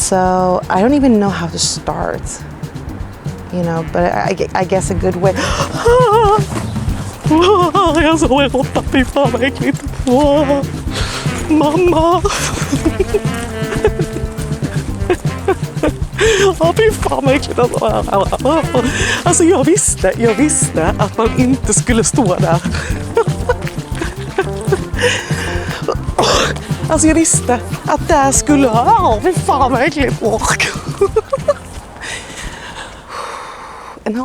So I don't even know how to start, you know, but I guess a good way. Jag såg en råtta, fy fan vad äckligt. Mamma. Ja, fy fan vad äckligt. Alltså jag visste att man inte skulle stå där. Alltså jag visste att där skulle... fy fan vad äckligt. And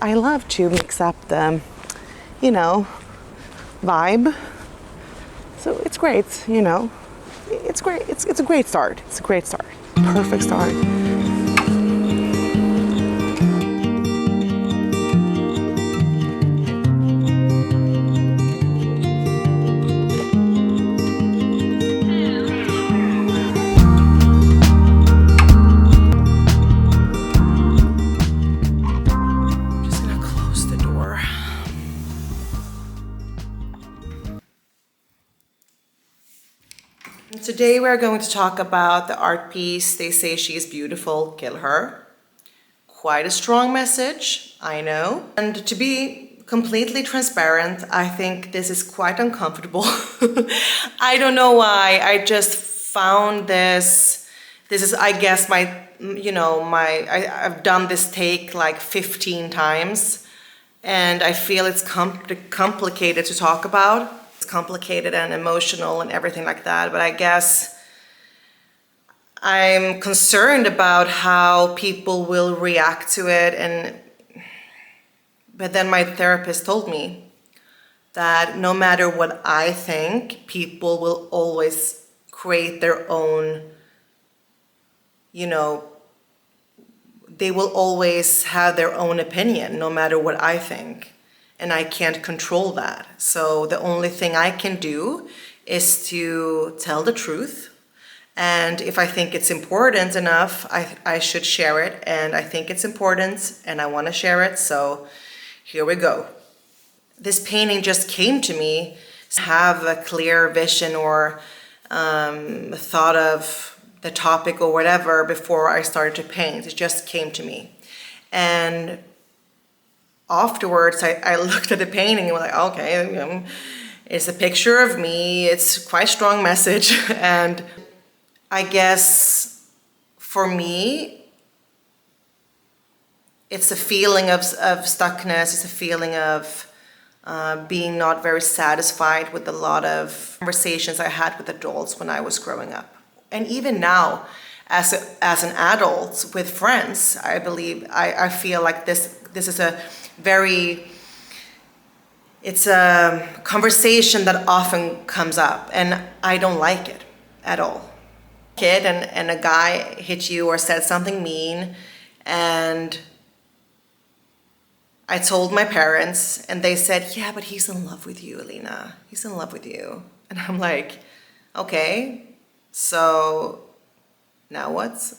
I love to mix up the, you know, vibe. So it's great, you know. It's great. It's a great start. It's a great start. Perfect start. Today we're going to talk about the art piece, They Say She Is Beautiful, Kill Her. Quite a strong message, I know. And to be completely transparent, I think this is quite uncomfortable. I don't know why, I just found this is, I guess, I've done this take like 15 times, and I feel it's complicated to talk about. It's complicated and emotional and everything like that, but I guess I'm concerned about how people will react to it. But then my therapist told me that no matter what I think, people will always create their own, you know, they will always have their own opinion no matter what I think. And I can't control that. So the only thing I can do is to tell the truth. And if I think it's important enough, I should share it. And I think it's important and I want to share it. So here we go. This painting just came to me. Have a clear vision or thought of the topic or whatever before I started to paint. It just came to me. And afterwards, I looked at the painting and was like, okay, it's a picture of me. It's quite a strong message. And I guess for me, it's a feeling of stuckness. It's a feeling of being not very satisfied with a lot of conversations I had with adults when I was growing up. And even now, as an adult with friends, I believe, I feel like this is it's a conversation that often comes up, and I don't like it at all. Kid and a guy hit you or said something mean, and I told my parents, and they said, yeah, but he's in love with you, Alina. He's in love with you. And I'm like, okay, so now what?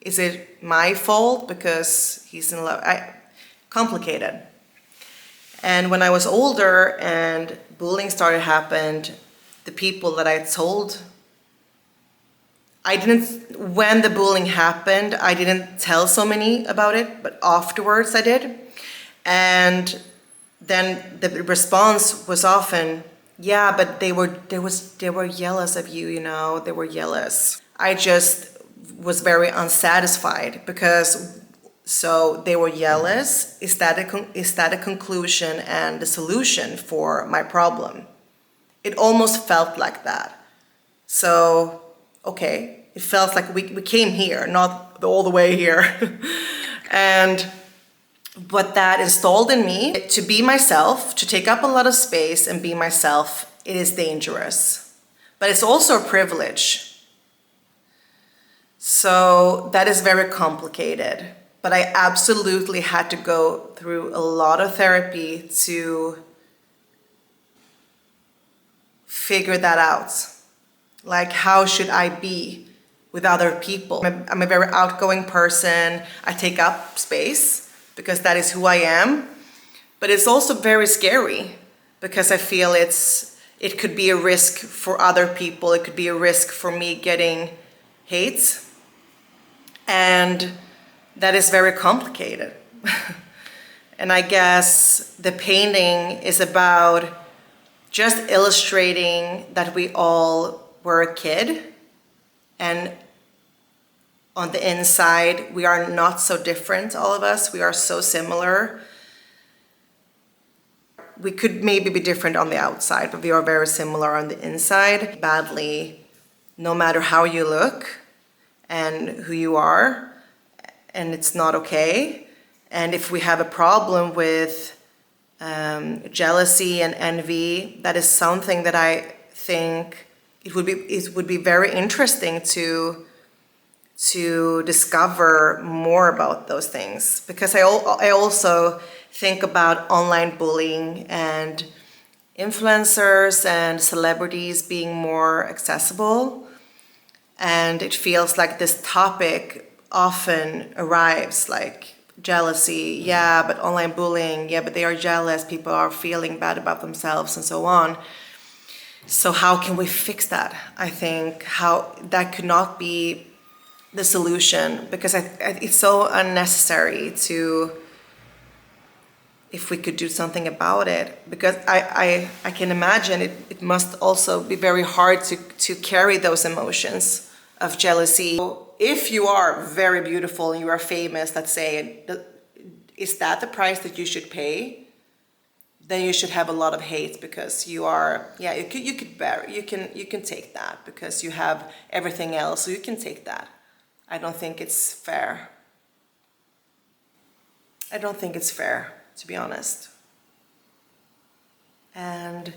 Is it my fault because he's in love? Complicated. And when I was older and bullying started happened, the people that I told, when the bullying happened, I didn't tell so many about it, but afterwards I did. And then the response was often, yeah, but they were jealous of you, you know, they were jealous. I just was very unsatisfied because, so they were jealous. Is that a conclusion and the solution for my problem? It almost felt like that. So, okay, it felt like we came here, not all the way here. And what that installed in me, to be myself, to take up a lot of space and be myself, it is dangerous. But it's also a privilege. So that is very complicated. But I absolutely had to go through a lot of therapy to figure that out. Like, how should I be with other people? I'm a very outgoing person. I take up space because that is who I am. But it's also very scary because I feel it could be a risk for other people. It could be a risk for me getting hate, and that is very complicated. And I guess the painting is about just illustrating that we all were a kid, and on the inside we are not so different, all of us. We are so similar. We could maybe be different on the outside, but we are very similar on the inside. Badly, no matter how you look and who you are, and it's not okay. And if we have a problem with jealousy and envy, that is something that I think it would be very interesting to discover more about those things, because I also think about online bullying and influencers and celebrities being more accessible, and it feels like this topic often arrives, like jealousy, yeah, but online bullying, yeah, but they are jealous, people are feeling bad about themselves and so on. So how can we fix that? I think how that could not be the solution, because it's so unnecessary to, if we could do something about it, because I can imagine it must also be very hard to carry those emotions of jealousy. If you are very beautiful and you are famous, let's say, is that the price that you should pay? Then you should have a lot of hate, because you are, yeah, you could bear, you can take that because you have everything else, so you can take that. I don't think it's fair. I don't think it's fair, to be honest. And